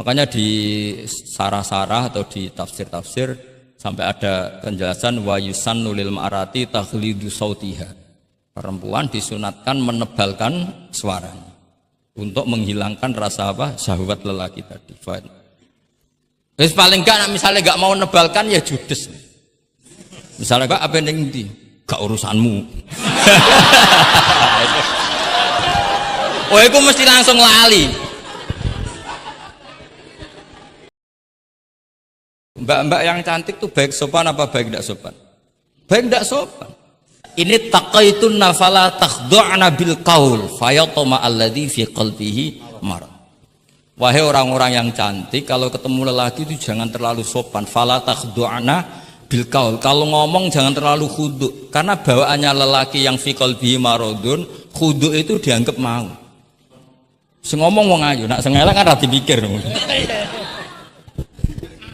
Makanya di sarah-sarah atau di tafsir-tafsir sampai ada penjelasan wa yusannu lil ma'arati taghlidu sautiha. Perempuan disunatkan menebalkan suaranya untuk menghilangkan rasa apa? Syahwat lelaki tadi. Wis paling enggak misalnya enggak mau menebalkan ya judes. Misalnya enggak apa ning ndi? Gak urusanmu. Oh, itu mesti langsung lali. Mbak-mbak yang cantik tuh baik sopan apa baik tidak sopan? Baik tidak sopan. Ini taqaitunna fala takhdu'na bil qaul fayatma alladzi fi qalbihi marad. Wahai orang-orang yang cantik, kalau ketemu lelaki itu jangan terlalu sopan. Fala takhdu'na bil qaul. Kalau ngomong jangan terlalu khudu, karena bawaannya lelaki yang fi qalbihi maradun, khudu itu dianggap mau. Sing ngomong wong ayu, nak sing elek kan ra dipikir.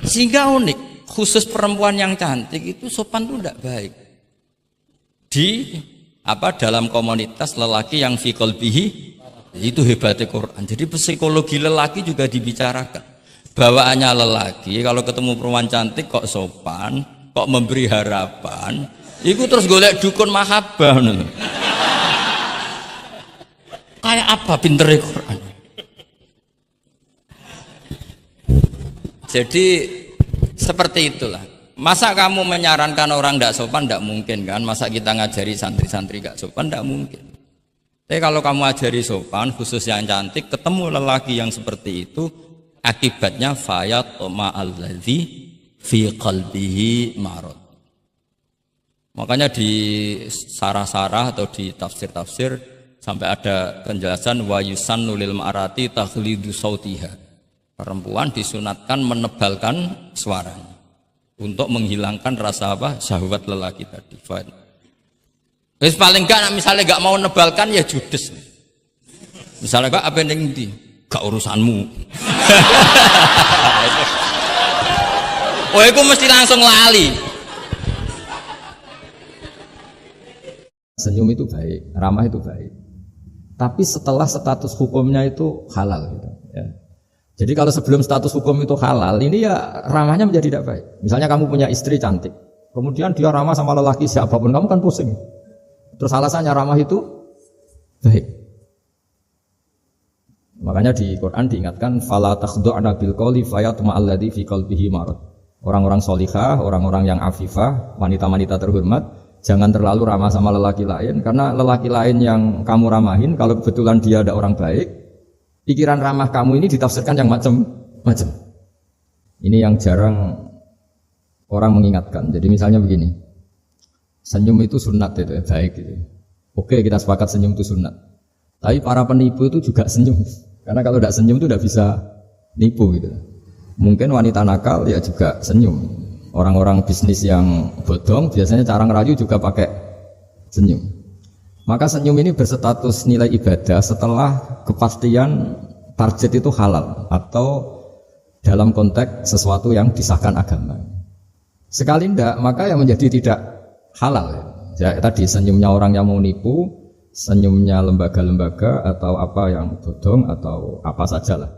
Sehingga unik, khusus perempuan yang cantik itu sopan itu tidak baik. Di dalam komunitas lelaki yang fi qalbihi, itu hebatnya Quran. Jadi psikologi lelaki juga dibicarakan. Bawaannya lelaki kalau ketemu perempuan cantik kok sopan, kok memberi harapan, itu terus golek dukun mahabbah. Kayak apa pinternya Quran? Jadi seperti itulah. Masa kamu menyarankan orang tidak sopan? Tidak mungkin kan. Masa kita ngajari santri-santri tidak sopan? Tidak mungkin. Tapi kalau kamu ajari sopan, khusus yang cantik, ketemu lelaki yang seperti itu, akibatnya fayatma alladzi fi qalbihi marad. Makanya di sarah-sarah atau di tafsir-tafsir sampai ada penjelasan wa yusannu lil ma'arati taghlidu sautiha. Perempuan disunatkan menebalkan suaranya untuk menghilangkan rasa apa? Syahwat lelaki tadi. Wis paling enggak misalnya enggak mau menebalkan ya judes. Misalnya enggak apa ning ndi? Gak urusanmu. Oh, itu mesti langsung lali. Senyum itu baik, ramah itu baik. Tapi setelah status hukumnya itu halal gitu, ya. Jadi kalau sebelum status hukum itu halal, ini ya ramahnya menjadi tidak baik. Misalnya kamu punya istri cantik, kemudian dia ramah sama lelaki siapapun, kamu kan pusing. Terus alasannya ramah itu baik. Makanya di Quran diingatkan fala takhdu'na bil qawli fayatma alladzi fi qalbihi marad. Orang-orang solihah, orang-orang yang afifah, wanita-wanita terhormat, jangan terlalu ramah sama lelaki lain, karena lelaki lain yang kamu ramahin, kalau kebetulan dia ada orang baik, pikiran ramah kamu ini ditafsirkan yang macam-macam. Ini yang jarang orang mengingatkan. Jadi misalnya begini, senyum itu sunat itu, baik gitu. Oke, kita sepakat senyum itu sunat. Tapi para penipu itu juga senyum, karena kalau tidak senyum itu tidak bisa nipu gitu. Mungkin wanita nakal ya juga senyum. Orang-orang bisnis yang bodong biasanya cara ngerayu juga pakai senyum. Maka senyum ini berstatus nilai ibadah setelah kepastian target itu halal atau dalam konteks sesuatu yang disahkan agama. Sekali tidak, maka yang menjadi tidak halal. Ya, tadi senyumnya orang yang mau nipu, senyumnya lembaga-lembaga atau apa yang bodong atau apa sajalah.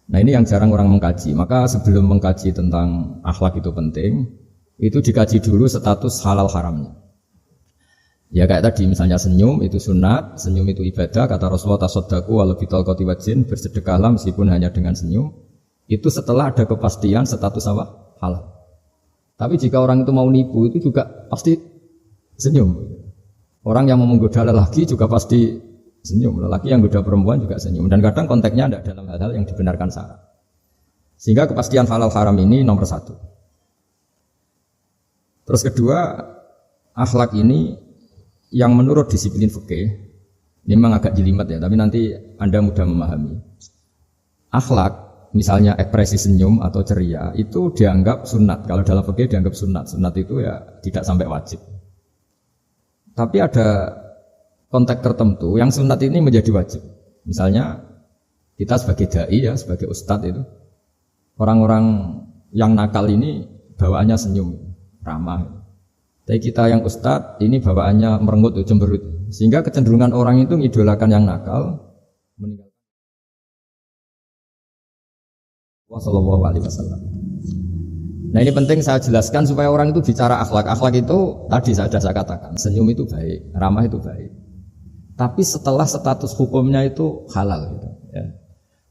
Nah, ini yang jarang orang mengkaji. Maka sebelum mengkaji tentang akhlak itu penting, itu dikaji dulu status halal haramnya. Ya kayak tadi misalnya senyum itu sunat, senyum itu ibadah, kata Rasulullah tasaddaqu walau bitalqati wajhin, bersedekahlah meskipun hanya dengan senyum. Itu setelah ada kepastian status apa? Halal. Tapi jika orang itu mau nipu itu juga pasti senyum. Orang yang mau menggoda lelaki juga pasti senyum, lelaki yang menggoda perempuan juga senyum. Dan kadang konteksnya tidak dalam hal-hal yang dibenarkan syarak. Sehingga kepastian halal haram ini nomor satu. Terus kedua, akhlak ini yang menurut disiplin fikih, ini memang agak jelimet ya, tapi nanti Anda mudah memahami. Akhlak, misalnya ekspresi senyum atau ceria, itu dianggap sunat. Kalau dalam fikih dianggap sunat. Sunat itu ya tidak sampai wajib. Tapi ada konteks tertentu yang sunat ini menjadi wajib. Misalnya kita sebagai dai ya, sebagai ustadz itu, orang-orang yang nakal ini bawaannya senyum, ramah. Tapi kita yang ustadz ini bawaannya merengut, cemberut, sehingga kecenderungan orang itu mengidolakan yang nakal, meninggal. Sallallahu alaihi wasallam. Nah ini penting saya jelaskan supaya orang itu bicara akhlak. Akhlak itu tadi saya katakan, senyum itu baik, ramah itu baik. Tapi setelah status hukumnya itu halal gitu, ya.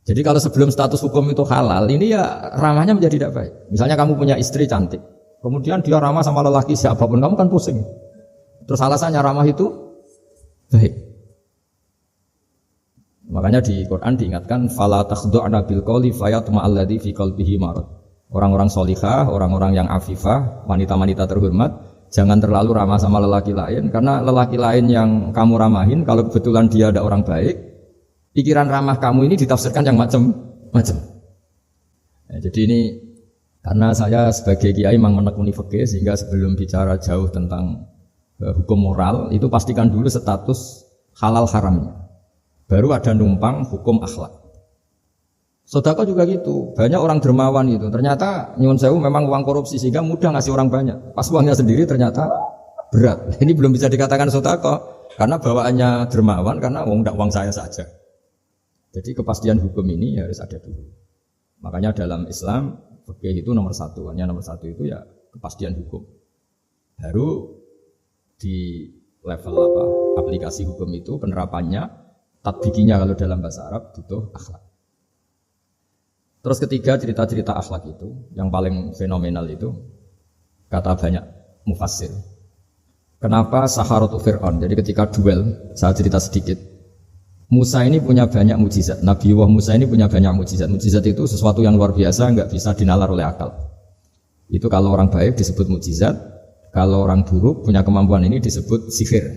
Jadi kalau sebelum status hukum itu halal, ini ya ramahnya menjadi tidak baik. Misalnya kamu punya istri cantik, kemudian dia ramah sama lelaki siapapun, kamu kan pusing. Terus alasannya ramah itu baik. Makanya di Quran diingatkan fala takhdu'na bil qawli fayatma'alladzi fi qalbihi marad. Orang-orang solihah, orang-orang yang afifah, wanita-wanita terhormat, jangan terlalu ramah sama lelaki lain, karena lelaki lain yang kamu ramahin, kalau kebetulan dia ada orang baik, pikiran ramah kamu ini ditafsirkan yang macam-macam. Ya, jadi ini karena saya sebagai kiai memang menekuni fikih, sehingga sebelum bicara jauh tentang hukum moral, itu pastikan dulu status halal haramnya. Baru ada numpang hukum akhlak. Sedekah juga gitu, banyak orang dermawan itu. Ternyata nyuwun sewu memang uang korupsi sehingga mudah ngasih orang banyak. Pas uangnya sendiri ternyata berat. Ini belum bisa dikatakan sedekah karena bawaannya dermawan karena uang saya saja. Jadi kepastian hukum ini harus ada dulu. Makanya dalam Islam fikih itu nomor satu. Hanya nomor satu itu ya kepastian hukum. Baru di level aplikasi hukum itu penerapannya, tatbikinya kalau dalam bahasa Arab butuh akhlak. Terus ketiga cerita-cerita akhlak itu yang paling fenomenal itu kata banyak mufassir. Kenapa Saharatu Fir'aun? Jadi ketika duel, saya cerita sedikit. Musa ini punya banyak mukjizat. Nabi Musa ini punya banyak mukjizat. Mukjizat itu sesuatu yang luar biasa, nggak bisa dinalar oleh akal. Itu kalau orang baik disebut mukjizat, kalau orang buruk punya kemampuan ini disebut sihir.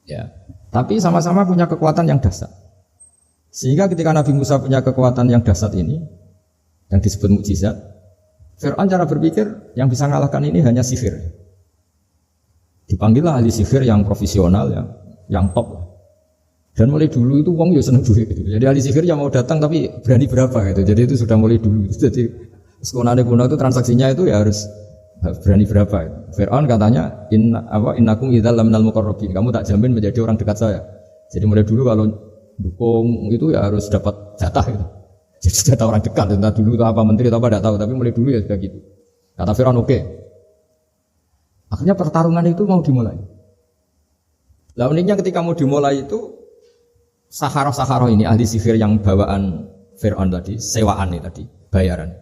Ya, tapi sama-sama punya kekuatan yang dahsyat. Sehingga ketika Nabi Musa punya kekuatan yang dahsyat ini, yang disebut mukjizat, Fir'aun cara berpikir yang bisa mengalahkan ini hanya sihir. Dipanggillah ahli sihir yang profesional, yang top. Dan mulai dulu itu wong ya seneng duit gitu. Jadi ahli sihir yang mau datang tapi berani berapa gitu. Jadi itu sudah mulai dulu. Jadi sekonane kuno itu transaksinya itu ya harus berani berapa. Gitu. Fir'aun katanya innakum idzal laminal muqarrabin. Kamu tak jamin menjadi orang dekat saya. Jadi mulai dulu kalau dukung itu ya harus dapat jatah gitu. Jadi jatah orang dekat. Entah dulu itu apa menteri atau apa tidak tahu. Tapi mulai dulu ya sudah gitu. Kata Fir'aun oke. Akhirnya pertarungan itu mau dimulai. Lah uniknya ketika mau dimulai itu Saharoh ini ahli sihir yang bawaan Fir'aun tadi, sewaan nih tadi, bayaran.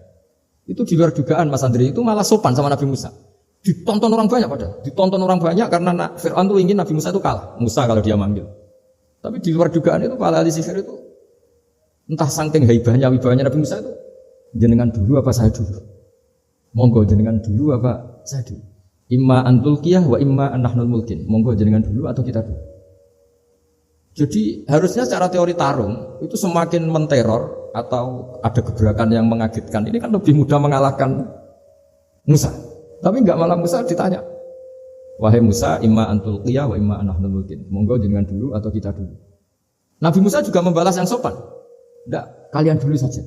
Itu di luar dugaan Mas Andri itu malah sopan sama Nabi Musa. Ditonton orang banyak padahal. Ditonton orang banyak karena Fir'aun tuh ingin Nabi Musa itu kalah. Musa kalau dia manggil. Tapi di luar dugaan itu para ahli sihir itu entah saking haibahnya, wibahnya Nabi Musa itu jenengan dulu apa saya dulu? Monggo jenengan dulu apa saya dulu? Imma antulkiyah wa imma an-nahnul mulkin. Monggo jenengan dulu atau kita dulu? Jadi harusnya secara teori tarung itu semakin menteror atau ada gebrakan yang mengagetkan ini kan lebih mudah mengalahkan Musa. Tapi enggak, malah Musa ditanya, wahai Musa, imma antul qiyah wa imma anahnul mulkin. Monggo jenengan dulu atau kita dulu. Nabi Musa juga membalas yang sopan. Enggak, kalian dulu saja.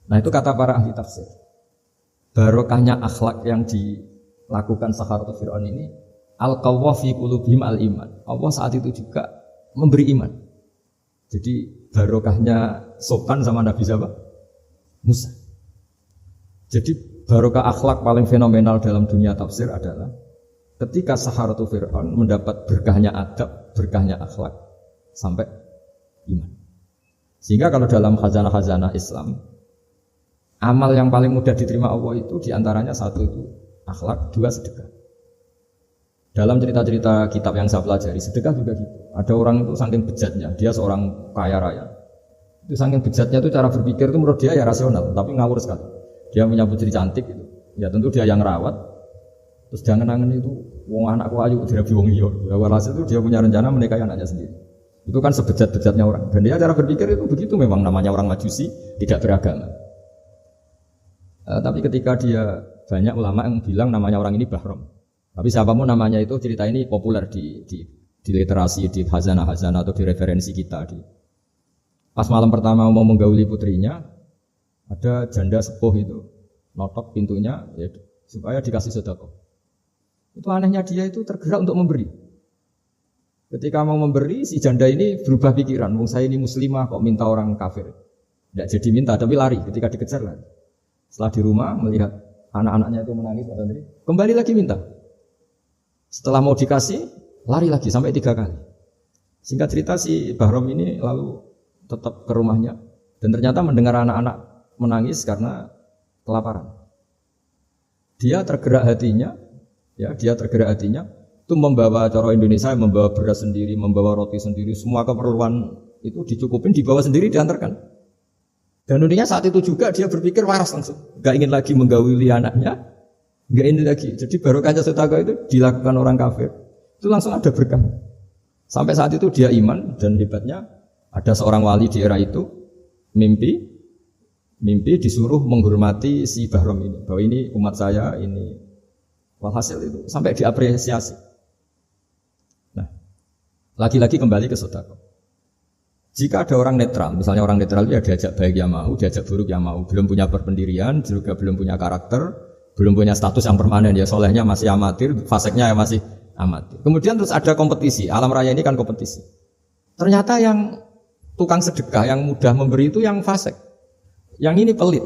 Nah itu kata para ahli tafsir. Barokahnya akhlak yang dilakukan Saharatu Fir'aun ini, al-qawwa fi qulubihim al-iman. Allah saat itu juga memberi iman. Jadi barokahnya sopan sama Nabi siapa? Musa. Jadi barokah akhlak paling fenomenal dalam dunia tafsir adalah ketika Saharatu Fir'aun mendapat berkahnya adab, berkahnya akhlak sampai iman. Sehingga kalau dalam khazanah-khazanah Islam, amal yang paling mudah diterima Allah itu diantaranya satu itu akhlak, dua sedekah. Dalam cerita-cerita kitab yang saya pelajari, sedekah juga gitu. Ada orang itu saking bejatnya, dia seorang kaya raya. Itu saking bejatnya itu cara berpikir itu menurut dia ya rasional, tapi ngawur sekali. Dia punya putri cantik gitu. Ya tentu dia yang rawat. Terus jangan-jangan itu wong anakku ayu dirabi wong liya. Walhasil itu dia punya rencana menikahi anaknya sendiri. Itu kan sebejat-bejatnya orang. Dan dia cara berpikir itu begitu, memang namanya orang majusi, tidak beragama. Tapi ketika dia, banyak ulama yang bilang namanya orang ini Bahram. Tapi siapapun namanya itu, cerita ini populer di literasi, di khazanah-khazanah atau di referensi kita. Pas malam pertama mau menggauli putrinya, ada janda sepuh itu notok pintunya ya, supaya dikasih sedekah. Itu anehnya dia itu tergerak untuk memberi. Ketika mau memberi, si janda ini berubah pikiran, wong saya ini muslimah kok minta orang kafir. Tidak jadi minta, tapi lari. Ketika dikejar lari. Setelah di rumah melihat anak-anaknya itu menangis, kembali lagi minta. Setelah mau dikasih, lari lagi sampai 3 kali. Singkat cerita si Bahrom ini lalu tetap ke rumahnya dan ternyata mendengar anak-anak menangis karena kelaparan. Dia tergerak hatinya, itu membawa cara Indonesia, membawa beras sendiri, membawa roti sendiri, semua keperluan itu dicukupin, dibawa sendiri, diantarkan. Dan uniknya saat itu juga dia berpikir waras langsung, gak ingin lagi menggauli anaknya, gak ingin lagi. Jadi barokahnya sedekah itu dilakukan orang kafir, itu langsung ada berkah. Sampai saat itu dia iman dan hebatnya ada seorang wali di era itu mimpi disuruh menghormati si Bahrom ini, bahwa ini umat saya, ini walhasil itu sampai diapresiasi. Nah, lagi-lagi kembali ke sedekah. Jika ada orang netral, misalnya orang netral ya diajak baik ya mau, diajak buruk ya mau, belum punya perpendirian, juga belum punya karakter, belum punya status yang permanen, ya solehnya masih amatir, faseknya ya masih amatir. Kemudian terus ada kompetisi, alam raya ini kan kompetisi. Ternyata yang tukang sedekah, yang mudah memberi itu yang fasek, yang ini pelit.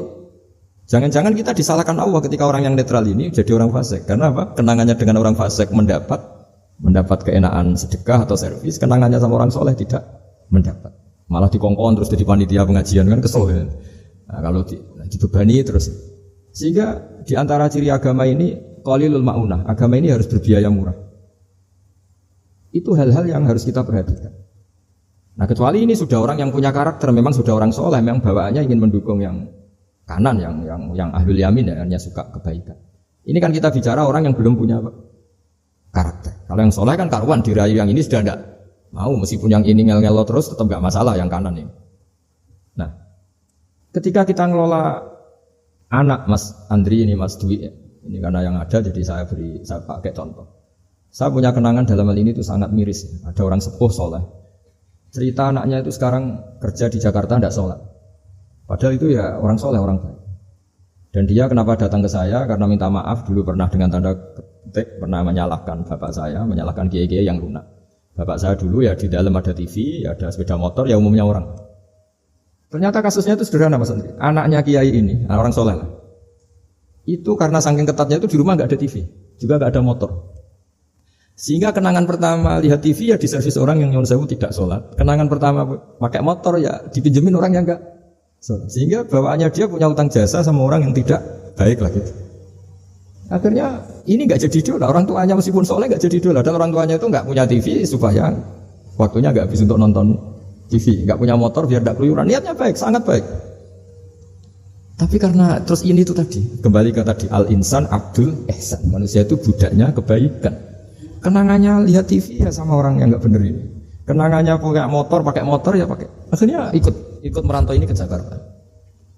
Jangan-jangan kita disalahkan Allah ketika orang yang netral ini jadi orang fasek. Karena apa? Kenangannya dengan orang fasek mendapat keenaan sedekah atau servis, kenangannya sama orang soleh tidak mendapat. Malah dikongkon terus jadi panitia pengajian kan kesel kan. Nah, kalau dibebani terus. Sehingga di antara ciri agama ini qalilul maunah, agama ini harus berbiaya murah. Itu hal-hal yang harus kita perhatikan. Nah, kecuali ini sudah orang yang punya karakter, memang sudah orang soleh, memang bawaannya ingin mendukung yang kanan, yang ahlul yamin, ya, hanya suka kebaikan. Ini kan kita bicara orang yang belum punya karakter. Kalau yang soleh kan karuan, dirayu yang ini sudah tidak mau, meskipun yang ini ngel-ngelo terus tetap gak masalah yang kanan ini. Nah, ketika kita ngelola anak Mas Andri ini, Mas Dwi ini karena yang ada jadi saya pakai contoh. Saya punya kenangan dalam hal ini itu sangat miris. Ada orang sepuh soleh, cerita anaknya itu sekarang kerja di Jakarta tidak sholat. Padahal itu ya orang soleh, orang baik. Dan dia kenapa datang ke saya? Karena minta maaf dulu pernah dengan tanda ketik pernah menyalahkan bapak saya, menyalahkan kiai-kiai yang lunak. Bapak saya dulu ya di dalam ada TV, ada sepeda motor, ya umumnya orang. Ternyata kasusnya itu sederhana Mas Andri. Anaknya kiai ini, orang soleh lah. Itu karena saking ketatnya itu di rumah nggak ada TV, juga nggak ada motor. Sehingga kenangan pertama lihat TV ya di servis orang yang nyuwun sewu tidak sholat. Kenangan pertama pakai motor ya dipinjemin orang yang nggak sholat. Sehingga bawaannya dia punya utang jasa sama orang yang tidak baik lah gitu. Akhirnya ini nggak jadi idola, orang tuanya meskipun soleh nggak jadi idola, dan orang tuanya itu nggak punya TV supaya waktunya nggak habis untuk nonton TV, nggak punya motor biar tidak keluyuran, niatnya baik, sangat baik. Tapi karena terus ini itu tadi kembali ke tadi al insan abdul ihsan, manusia itu budaknya kebaikan. Kenangannya lihat TV ya sama orang yang nggak bener ini, kenangannya punya motor pakai motor ya pakai. Akhirnya ikut merantau ini ke Jakarta.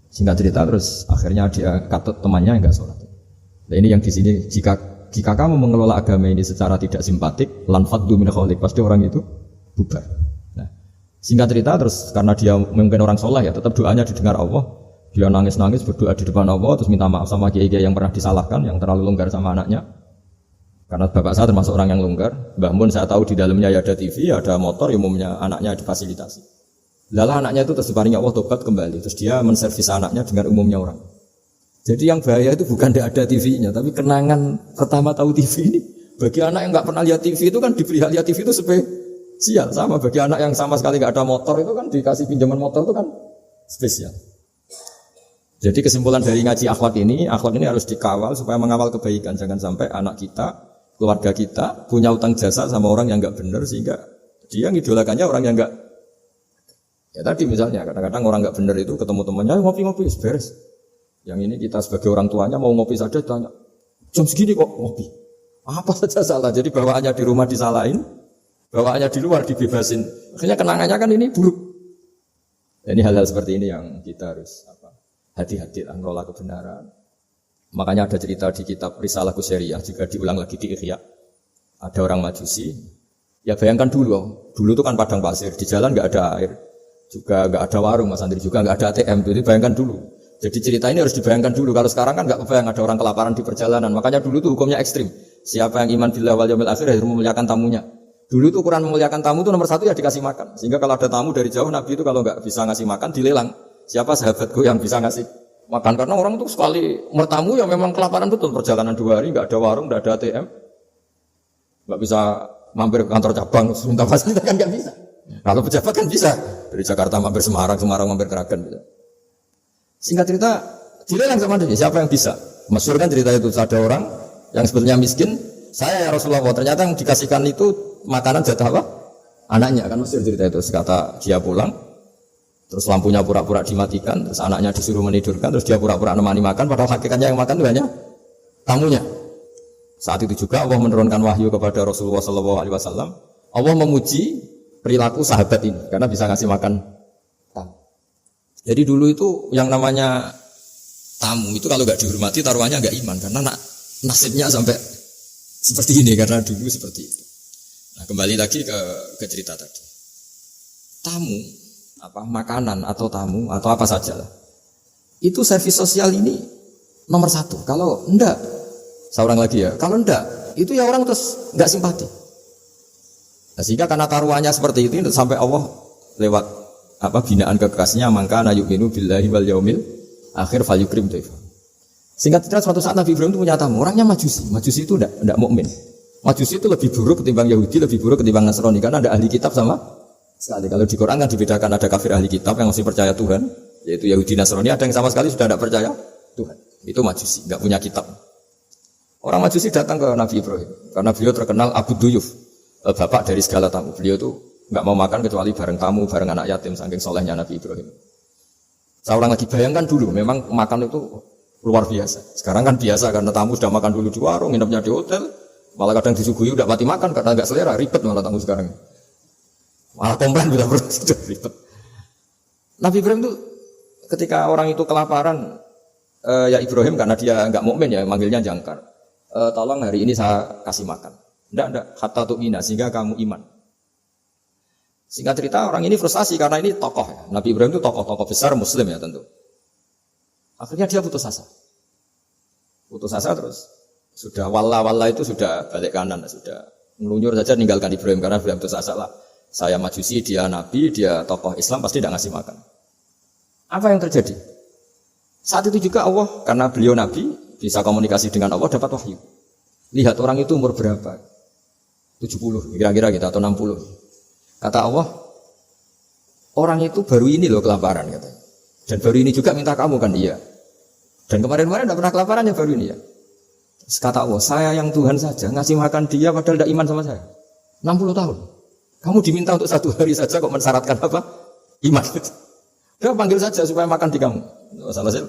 Singkat cerita terus akhirnya dia katut temannya nggak sholat. Nah, ini yang di sini jika kamu mengelola agama ini secara tidak simpatik, lanfaddu min khawlik, pasti orang itu bubar. Nah, singkat cerita terus karena dia mungkin orang soleh ya, tetap doanya didengar Allah. Dia nangis-nangis berdoa di depan Allah terus minta maaf sama kiai-kiai yang pernah disalahkan, yang terlalu longgar sama anaknya. Karena bapak saya termasuk orang yang longgar. Mbah Mun saya tahu di dalamnya ya ada TV, ada motor, umumnya anaknya difasilitasi. Lalu anaknya itu terus diparingi Allah tobat kembali, terus dia menservis anaknya dengan umumnya orang. Jadi yang bahaya itu bukan tidak ada TV-nya, tapi kenangan pertama tahu TV ini. Bagi anak yang nggak pernah lihat TV itu kan diberi lihat TV itu spesial. Sama bagi anak yang sama sekali nggak ada motor itu kan dikasih pinjaman motor itu kan spesial. Jadi kesimpulan dari ngaji akhlak ini harus dikawal supaya mengawal kebaikan. Jangan sampai anak kita, keluarga kita punya utang jasa sama orang yang nggak benar sehingga dia ngidolakannya orang yang nggak. Ya tadi misalnya kadang-kadang orang nggak benar itu ketemu temannya ngopi-ngopi beres. Yang ini kita sebagai orang tuanya mau ngopi saja tanya, jam segini kok ngopi? Apa saja salah, jadi bawaannya di rumah disalahin, bawaannya di luar dibebasin. Akhirnya kenangannya kan ini buruk. Ini hal-hal seperti ini yang kita harus hati-hati mengelola kebenaran. Makanya ada cerita di kitab Risalah Qusyariyah, juga diulang lagi di Ihya. Ada orang Majusi, ya bayangkan dulu itu kan padang pasir, di jalan nggak ada air, juga nggak ada warung Mas Andri, juga nggak ada ATM, jadi bayangkan dulu. Jadi cerita ini harus dibayangkan dulu. Kalau sekarang kan nggak kebayang ada orang kelaparan di perjalanan. Makanya dulu itu hukumnya ekstrim. Siapa yang iman billah wal yaumil akhir harus memuliakan tamunya. Dulu itu ukuran memuliakan tamu itu nomor 1 ya dikasih makan. Sehingga kalau ada tamu dari jauh Nabi itu kalau nggak bisa ngasih makan dilelang. siapa sahabatku yang bisa ngasih makan, karena orang tuh sekali bertamu ya memang kelaparan betul, perjalanan 2 hari nggak ada warung, nggak ada ATM, nggak bisa mampir ke kantor cabang minta fasilitas kan nggak bisa. Kalau pejabat kan bisa dari Jakarta mampir Semarang, Semarang mampir Kragen bisa. Singkat cerita dilelang sama dia, siapa yang bisa? Masyhur kan cerita itu, ada orang yang sebetulnya miskin, saya ya Rasulullah, ternyata yang dikasihkan itu makanan jatah apa? Anaknya, kan masyhur cerita itu. Sekata dia pulang, terus lampunya pura-pura dimatikan, terus anaknya disuruh menidurkan, terus dia pura-pura menemani makan, padahal hakikatnya yang makan itu hanya tamunya. Saat itu juga Allah menurunkan wahyu kepada Rasulullah SAW. Allah memuji perilaku sahabat ini karena bisa ngasih makan tamu. Jadi dulu itu yang namanya tamu itu kalau nggak dihormati taruhannya nggak iman, karena nasibnya sampai seperti ini karena dulu seperti itu. Nah, kembali lagi ke cerita tadi. Tamu, apa makanan atau tamu atau apa saja lah. Itu servis sosial ini nomor 1. Kalau enggak, seorang lagi ya, kalau enggak, itu ya orang terus enggak simpati. Nah, sehingga karena taruhannya seperti itu sampai Allah lewat apa binaan kekasihnya, maka na yu'minu billahi wal yaumil akhir falyukrim dhaifa. Singkat cerita suatu saat Nabi Ibrahim itu punya tamu, orangnya Majusi. Majusi itu enggak mukmin. Majusi itu lebih buruk ketimbang Yahudi, lebih buruk ketimbang Nasrani, karena ada ahli kitab sama sekali. Kalau di Quran kan dibedakan, ada kafir ahli kitab yang masih percaya Tuhan, yaitu Yahudi Nasrani, ada yang sama sekali sudah tidak percaya Tuhan. Itu Majusi, enggak punya kitab. Orang Majusi datang ke Nabi Ibrahim karena beliau terkenal Abu Duyuf, bapak dari segala tamu. Beliau itu enggak mau makan kecuali bareng tamu, bareng anak yatim, saking solehnya Nabi Ibrahim. Seorang lagi bayangkan dulu, memang makan itu luar biasa. Sekarang kan biasa karena tamu sudah makan dulu di warung, nginepnya di hotel, malah kadang disuguhi udah mati makan karena enggak selera, ribet malah tamu sekarang. Malah komplain sudah ribet. Nabi Ibrahim itu ketika orang itu kelaparan, ya Ibrahim karena dia enggak mukmin ya manggilnya jangkar. Tolong hari ini saya kasih makan. Enggak, hatta tu'mina, sehingga kamu iman. Singkat cerita orang ini frustasi karena ini tokoh ya. Nabi Ibrahim itu tokoh besar muslim ya tentu. Akhirnya dia putus asa. Putus asa terus sudah walla itu sudah balik kanan, sudah melunyur saja ninggalkan Ibrahim karena Ibrahim putus asa lah. Saya Majusi, dia Nabi, dia tokoh Islam, pasti tidak ngasih makan. Apa yang terjadi? Saat itu juga Allah, karena beliau Nabi, bisa komunikasi dengan Allah, dapat wahyu. Lihat orang itu umur berapa? 70, kira-kira gitu, atau 60. Kata Allah, orang itu baru ini loh kelaparan, katanya. Dan baru ini juga minta kamu kan, iya. Dan kemarin-kemarin tidak pernah kelaparan ya baru ini ya. Kata Allah, saya yang Tuhan saja ngasih makan dia padahal tidak iman sama saya. 60 tahun. Kamu diminta untuk 1 hari saja kok mensyaratkan apa? Iman. Udah panggil saja supaya makan di kamu. Salah sih.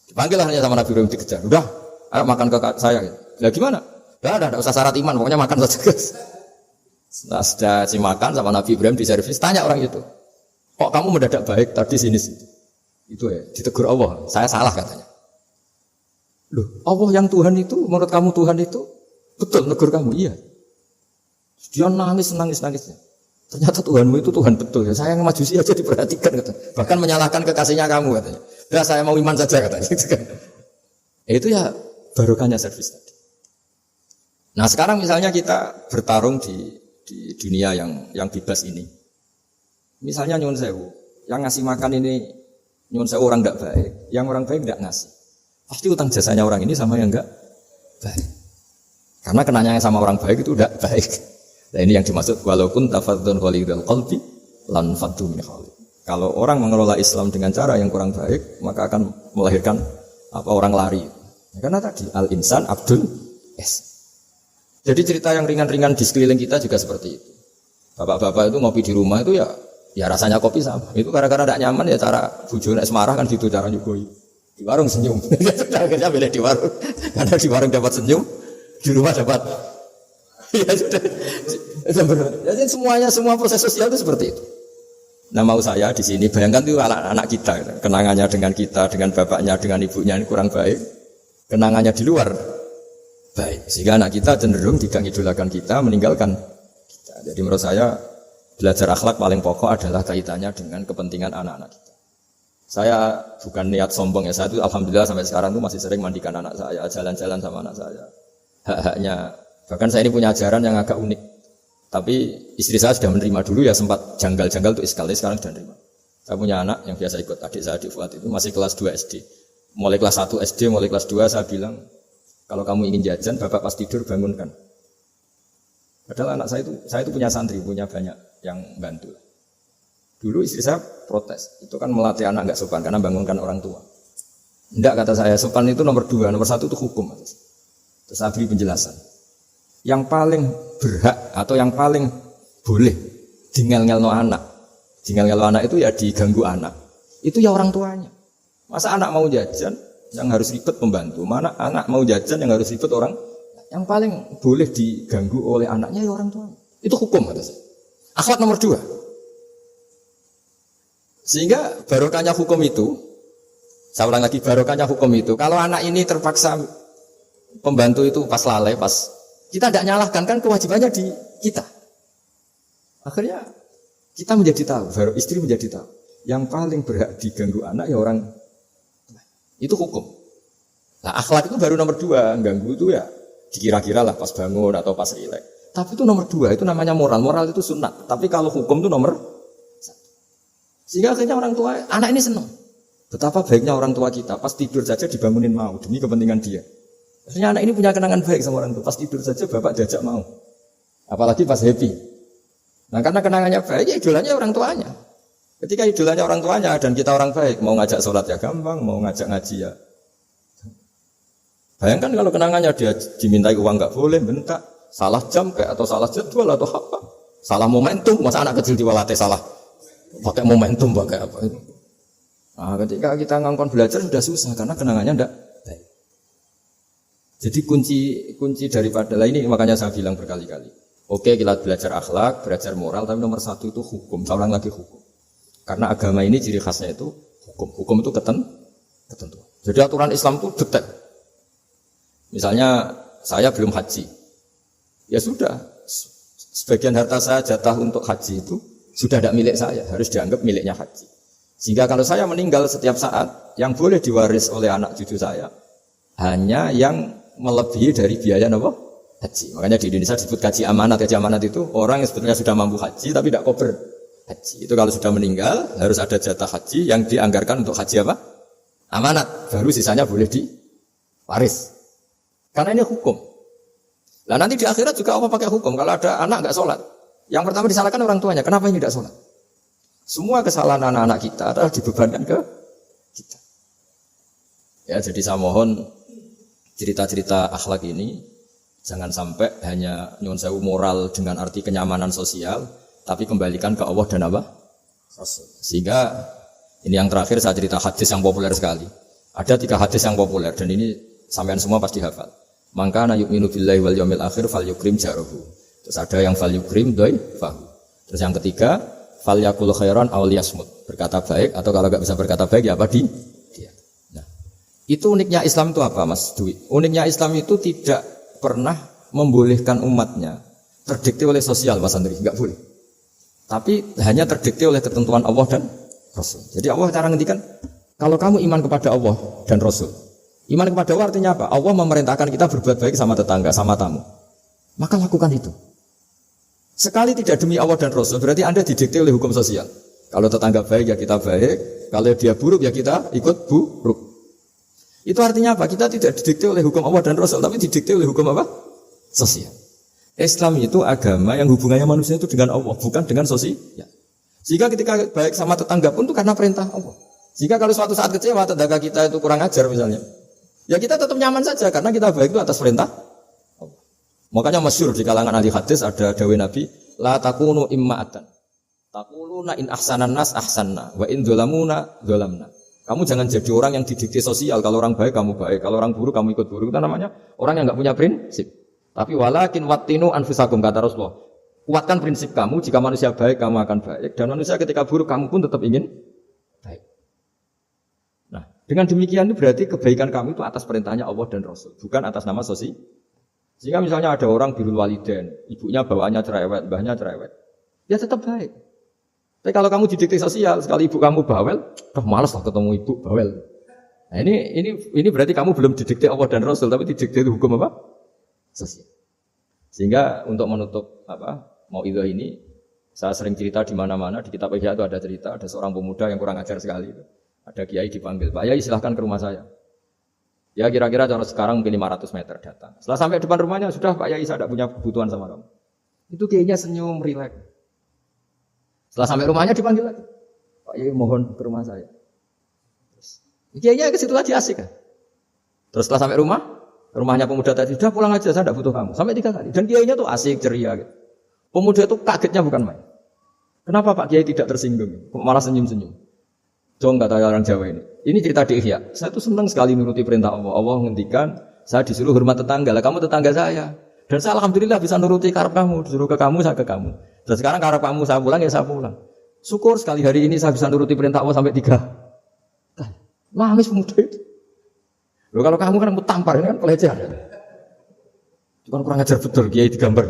Dipanggil hanya sama Nabi Ibrahim dikejar. Udah, ayo makan ke saya. Lah gimana? Tidak usah syarat iman, pokoknya makan saja. Nah, sudah si makan sama Nabi Ibrahim di servis, tanya orang itu. Kok kamu mendadak baik tadi sini? Itu ya, ditegur Allah. Saya salah katanya. Loh, Allah yang Tuhan itu, menurut kamu Tuhan itu betul negur kamu? Iya. Dia nangis-nangisnya. Ternyata Tuhanmu itu Tuhan betul ya. Saya yang Majusi aja diperhatikan katanya. Bahkan menyalahkan kekasihnya kamu katanya. Ya saya mau iman saja katanya. Itu ya barokahnya servis tadi. Nah sekarang misalnya kita bertarung di dunia yang bebas ini. Misalnya nyuwun sewu, yang ngasih makan ini nyuwun sewu orang tidak baik, yang orang baik tidak ngasih. Pasti utang jasanya orang ini sama yang enggak baik. Karena kenanya sama orang baik itu tidak baik. Nah ini yang dimaksud walaupun tafadzun qalidul qalbi lan faddu min khalid. Kalau orang mengelola Islam dengan cara yang kurang baik, maka akan melahirkan orang lari. Karena tadi al insan abdul es. Jadi cerita yang ringan-ringan di sekeliling kita juga seperti itu. Bapak-bapak itu ngopi di rumah itu ya rasanya kopi sama. Itu gara-gara tidak nyaman ya cara bujone semarah kan gitu cara nyugoi. Di warung senyum. Akhirnya beli di warung. Karena di warung dapat senyum, di rumah dapat ya sudah. Jadi semua proses sosial itu seperti itu. Nah mau saya di sini bayangkan itu anak-anak kita, kenangannya dengan kita, dengan bapaknya, dengan ibunya ini kurang baik, kenangannya di luar baik, sehingga anak kita cenderung tidak mengidolakan kita, meninggalkan kita. Jadi menurut saya belajar akhlak paling pokok adalah kaitannya dengan kepentingan anak-anak kita. Saya bukan niat sombong ya, saya itu alhamdulillah sampai sekarang tuh masih sering mandikan anak saya, jalan-jalan sama anak saya. Hak-haknya, bahkan saya ini punya ajaran yang agak unik. Tapi istri saya sudah menerima dulu ya sempat janggal-janggal untuk iskal, sekarang sudah menerima. Saya punya anak yang biasa ikut adik saya di Fuad itu masih kelas 2 SD. Mulai kelas 1 SD, mulai kelas 2 saya bilang, kalau kamu ingin jajan, bapak pas tidur bangunkan. Padahal anak saya itu punya santri, punya banyak yang bantu. Dulu istri saya protes, itu kan melatih anak nggak sopan karena bangunkan orang tua. Enggak, kata saya, sopan itu nomor 2, nomor 1 itu hukum. Terus saya beri penjelasan. Yang paling berhak atau yang paling boleh ngel-ngelno anak itu ya diganggu anak. Itu ya orang tuanya. Masa anak mau jajan yang harus ribet pembantu, mana anak mau jajan yang harus ribet orang. Yang paling boleh diganggu oleh anaknya ya orang tuanya. Itu hukum kata saya. Akhlak nomor 2. Sehingga barokahnya hukum itu, saya ulang lagi, barokahnya hukum itu, kalau anak ini terpaksa pembantu itu pas lalai, pas kita tidak nyalahkan, kan kewajibannya di kita. Akhirnya kita menjadi tahu, baru istri menjadi tahu, yang paling berhak diganggu anak ya orang, itu hukum. Nah akhlak itu baru nomor 2, ganggu itu ya dikira-kira lah pas bangun atau pas rileks. Tapi itu nomor 2, itu namanya moral. Moral itu sunat. Tapi kalau hukum itu nomor 1. Sehingga akhirnya orang tua, anak ini senang. Betapa baiknya orang tua kita, pas tidur saja dibangunin mau, demi kepentingan dia. Akhirnya anak ini punya kenangan baik sama orang tua, pas tidur saja bapak diajak mau. Apalagi pas happy. Nah karena kenangannya baik, ya idolanya orang tuanya. Ketika idolanya orang tuanya dan kita orang baik, mau ngajak sholat ya gampang, mau ngajak ngaji ya. Bayangkan kalau kenangannya dia dimintai uang nggak boleh, bentak, salah jam kayak atau salah jadwal atau apa, salah momentum, masa anak kecil diwalatih salah pakai momentum pakai apa itu. Nah, ketika kita ngangkon belajar sudah susah karena kenangannya enggak baik. Jadi kunci daripada ini makanya saya bilang berkali-kali. Oke, kita belajar akhlak, belajar moral, tapi nomor 1 itu hukum. Saya ulang lagi hukum. Karena agama ini ciri khasnya itu hukum. Hukum itu ketentuan. Jadi aturan Islam itu detail. Misalnya saya belum haji. Ya sudah, sebagian harta saya jatah untuk haji itu sudah tidak milik saya, harus dianggap miliknya haji. Sehingga kalau saya meninggal setiap saat, yang boleh diwaris oleh anak cucu saya hanya yang melebihi dari biaya apa? Haji. Makanya di Indonesia disebut gaji amanat. Gaji amanat itu orang yang sebetulnya sudah mampu haji tapi tidak kober haji. Itu kalau sudah meninggal harus ada jatah haji yang dianggarkan untuk haji apa? Amanat. Baru sisanya boleh diwaris. Karena ini hukum. Nah nanti di akhirat juga Allah pakai hukum. Kalau ada anak nggak sholat, yang pertama disalahkan orang tuanya. Kenapa ini tidak sholat? Semua kesalahan anak-anak kita adalah dibebankan ke kita. Ya jadi saya mohon cerita-cerita akhlak ini jangan sampai hanya nyuwun sewu moral dengan arti kenyamanan sosial, tapi kembalikan ke Allah dan apa? Rasul. Sehingga ini yang terakhir saya cerita hadis yang populer sekali. Ada 3 hadis yang populer dan ini sampean semua pasti hafal. Maka na yu'minu billahi wal yaumil akhir falyukrim jarahu. Terus ada yang falyukrim dhaifahu. Terus yang ketiga falyakul khairan aw liyasmut. Berkata baik atau kalau enggak bisa berkata baik ya apa dia. Nah, itu uniknya Islam itu apa Mas Dwi? Uniknya Islam itu tidak pernah membolehkan umatnya terdikte oleh sosial Mas Andri, enggak boleh. Tapi hanya terdikte oleh ketentuan Allah dan Rasul. Jadi Allah cara ngendikan kalau kamu iman kepada Allah dan Rasul. Iman kepada Allah artinya apa? Allah memerintahkan kita berbuat baik sama tetangga, sama tamu. Maka lakukan itu. Sekali tidak demi Allah dan Rasul, berarti Anda didikte oleh hukum sosial. Kalau tetangga baik ya kita baik, kalau dia buruk ya kita ikut buruk. Itu artinya apa? Kita tidak didikte oleh hukum Allah dan Rasul, tapi didikte oleh hukum apa? Sosial. Islam itu agama yang hubungannya manusia itu dengan Allah, bukan dengan sosial. Sehingga ketika baik sama tetangga pun itu karena perintah Allah. Jika kalau suatu saat kecewa tetangga kita itu kurang ajar misalnya, ya kita tetap nyaman saja karena kita baik itu atas perintah Allah. Makanya masyhur di kalangan ahli hadis ada dawuh Nabi, la takunu imma'atan. Taquluna in ahsanan nas ahsanna wa in dzalamuna dzalamna. Kamu jangan jadi orang yang didikte sosial, kalau orang baik kamu baik, kalau orang buruk kamu ikut buruk. Itu namanya orang yang enggak punya prinsip. Tapi walakin wattinu anfusakum kata Rasulullah. Kuatkan prinsip kamu, jika manusia baik kamu akan baik dan manusia ketika buruk kamu pun tetap ingin baik. Nah, dengan demikian itu berarti kebaikan kamu itu atas perintahnya Allah dan Rasul, bukan atas nama sosial. Jika misalnya ada orang birrul walidain, ibunya bawaannya cerewet, mbahnya cerewet, ya tetap baik. Tapi kalau kamu didikte sosial, sekali ibu kamu bawel, malas lah ketemu ibu bawel. Nah, ini berarti kamu belum didikte Allah dan Rasul, tapi didikte hukum apa? Sosial. Sehingga untuk menutup mau itu ini, Saya sering cerita di mana-mana, di kitab Ihya itu ada cerita, ada seorang pemuda yang kurang ajar sekali. Ada kiai dipanggil, Pak Yai silahkan ke rumah saya. Ya kira-kira kalau sekarang mungkin 500 meter datang. Setelah sampai depan rumahnya, sudah Pak Yai saya tidak punya kebutuhan sama kamu. Itu kiainya senyum, rileks. Setelah sampai rumahnya dipanggil lagi. Pak Yai mohon ke rumah saya. Kiainya ke situ lagi asik kan. Terus setelah sampai rumahnya pemuda tadi, sudah pulang aja saya tidak butuh kamu. Sampai 3 kali. Dan kiainya tuh asik, ceria gitu. Pemuda itu kagetnya bukan main. Kenapa Pak Kiai tidak tersinggung? Malah senyum-senyum. Jong kata orang Jawa ini. Ini cerita di Ihya. Saya tuh senang sekali menuruti perintah Allah. Allah menghentikan, saya disuruh hormat tetangga. Lah kamu tetangga saya. Dan saya alhamdulillah bisa nuruti karep kamu. Disuruh ke kamu, saya ke kamu. Dan sekarang karep kamu saya pulang, ya saya pulang. Syukur sekali hari ini saya bisa nuruti perintah Allah sampai 3. Nangis pemuda itu. Loh kalau kamu kan tampar, ini kan pelecehan. Cuma kurang ajar betul, Kiai digambar.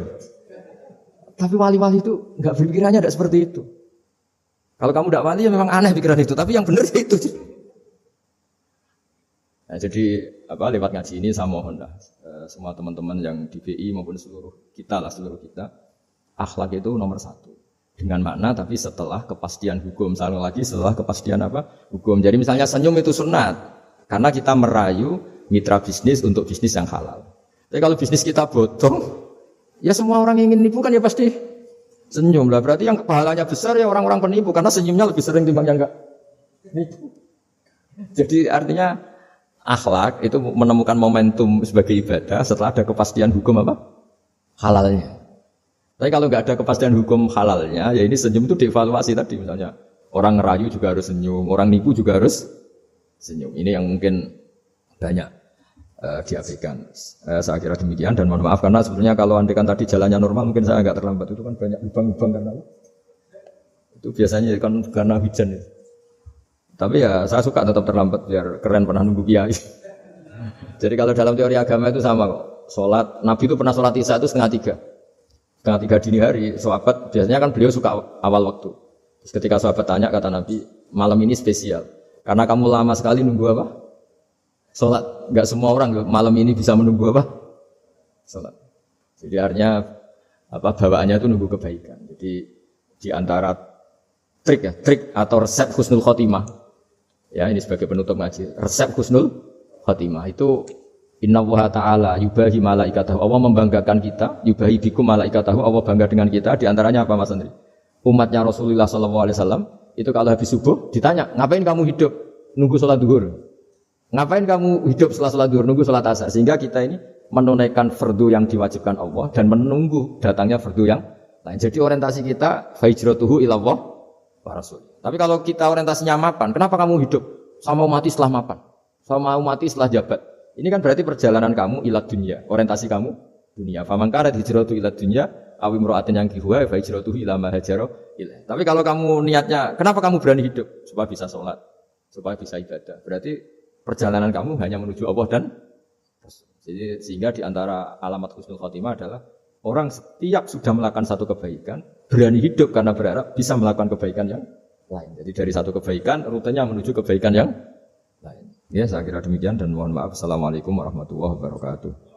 Tapi wali-wali itu enggak berpikirannya tidak seperti itu. Kalau kamu tidak wali ya memang aneh pikiran itu, tapi yang benar itu. Nah, jadi lewat ngaji ini saya mohon semua teman-teman yang di BI maupun seluruh kita, akhlak itu nomor 1. Dengan makna tapi setelah kepastian hukum. Setelah kepastian hukum. Jadi misalnya senyum itu sunat karena kita merayu mitra bisnis untuk bisnis yang halal. Tapi kalau bisnis kita bodong, ya semua orang yang ingin nipu kan ya pasti senyum lah. Berarti yang pahalanya besar ya orang-orang penipu karena senyumnya lebih sering timbang yang enggak nipu. Jadi artinya akhlak itu menemukan momentum sebagai ibadah setelah ada kepastian hukum halalnya. Tapi kalau nggak ada kepastian hukum halalnya, ya ini senyum itu dievaluasi tadi. Misalnya orang ngerayu juga harus senyum, orang nipu juga harus senyum. Ini yang mungkin banyak diabaikan. Saya kira demikian dan mohon maaf karena sebetulnya kalau andaikan tadi jalannya normal mungkin saya agak terlambat. Itu kan banyak lubang-lubang karena itu biasanya kan karena hujan. Tapi ya saya suka tetap terlambat biar keren pernah nunggu kiai. Jadi kalau dalam teori agama itu sama kok. Sholat, Nabi itu pernah sholat isya itu setengah 3 dini hari. Sahabat biasanya kan beliau suka awal waktu. Terus ketika sahabat tanya kata Nabi, malam ini spesial. Karena kamu lama sekali nunggu sholat. Enggak semua orang malam ini bisa menunggu sholat. Jadi artinya bawaannya itu nunggu kebaikan. Jadi di antara trik atau resep husnul khotimah. Ya ini sebagai penutup ngaji. Resep husnul khotimah itu Inna Allaha ta'ala yubahi malaikatahu. Allah membanggakan kita, yubahi bikum malaikatahu. Allah bangga dengan kita. Di antaranya apa Mas Andri? Umatnya Rasulullah SAW itu kalau habis subuh ditanya, ngapain kamu hidup? Nunggu sholat duhur. Ngapain kamu hidup setelah sholat duhur? Nunggu sholat asar. Sehingga kita ini menunaikan fardu yang diwajibkan Allah dan menunggu datangnya fardu yang lain. Jadi orientasi kita fahijratuhu ilallah wa rasul. Tapi kalau kita orientasinya mapan, kenapa kamu hidup? Saya mau mati setelah mapan. Saya mau mati setelah jabat. Ini kan berarti perjalanan kamu ila dunia, orientasi kamu dunia. Faman kana hijratu ila dunya aw imra'atin yang kihuwa fa hijratuhu ila ma hajara ilaih. Tapi kalau kamu niatnya, kenapa kamu berani hidup? Supaya bisa sholat, supaya bisa ibadah. Berarti perjalanan kamu hanya menuju Allah dan Rasul. Jadi sehingga di antara alamat husnul khotimah adalah orang setiap sudah melakukan satu kebaikan, berani hidup karena berharap bisa melakukan kebaikan yang lain. Jadi dari satu kebaikan rutenya menuju kebaikan yang lain. Ya, saya kira demikian dan mohon maaf. Assalamualaikum warahmatullahi wabarakatuh.